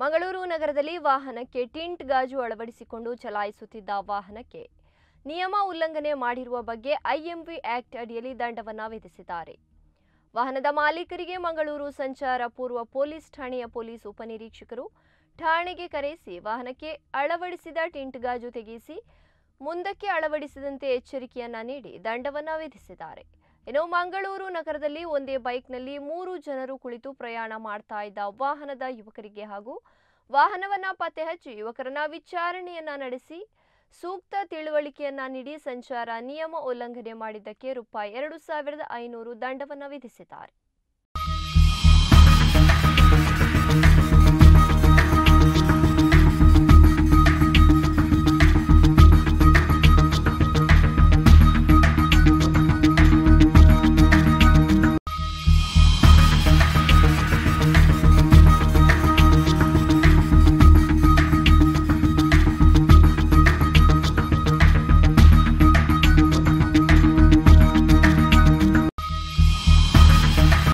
ಮಂಗಳೂರು ನಗರದಲ್ಲಿ ವಾಹನಕ್ಕೆ ಟಿಂಟ್ ಗಾಜು ಅಳವಡಿಸಿಕೊಂಡು ಚಲಾಯಿಸುತ್ತಿದ್ದ ವಾಹನಕ್ಕೆ ನಿಯಮ ಉಲ್ಲಂಘನೆ ಮಾಡಿರುವ ಬಗ್ಗೆ ಐಎಂವಿ ಆಕ್ಟ್ ಅಡಿಯಲ್ಲಿ ದಂಡವನ್ನು ವಿಧಿಸಿದ್ದಾರೆ. ವಾಹನದ ಮಾಲೀಕರಿಗೆ ಮಂಗಳೂರು ಸಂಚಾರ ಪೂರ್ವ ಪೊಲೀಸ್ ಠಾಣೆಯ ಪೊಲೀಸ್ ಉಪನಿರೀಕ್ಷಕರು ಠಾಣೆಗೆ ಕರೆಸಿ ವಾಹನಕ್ಕೆ ಅಳವಡಿಸಿದ ಟಿಂಟ್ ಗಾಜು ತೆಗೆಸಿ ಮುಂದಕ್ಕೆ ಅಳವಡಿಸಿದಂತೆ ಎಚ್ಚರಿಕೆಯನ್ನ ನೀಡಿ ದಂಡವನ್ನು ವಿಧಿಸಿದ್ದಾರೆ. ಇನ್ನು ಮಂಗಳೂರು ನಗರದಲ್ಲಿ ಒಂದೇ ಬೈಕ್ನಲ್ಲಿ 3 ಜನರು ಕುಳಿತು ಪ್ರಯಾಣ ಮಾಡ್ತಾ ಇದ್ದ ವಾಹನದ ಯುವಕರಿಗೆ ಹಾಗೂ ವಾಹನವನ್ನ ಪತ್ತೆ ಹಚ್ಚಿ ಯುವಕರನ್ನ ವಿಚಾರಣೆಯನ್ನ ನಡೆಸಿ ಸೂಕ್ತ ತಿಳುವಳಿಕೆಯನ್ನ ನೀಡಿ ಸಂಚಾರ ನಿಯಮ ಉಲ್ಲಂಘನೆ ಮಾಡಿದ್ದಕ್ಕೆ ರೂಪಾಯಿ 2500 ದಂಡವನ್ನು ವಿಧಿಸಿದ್ದಾರೆ.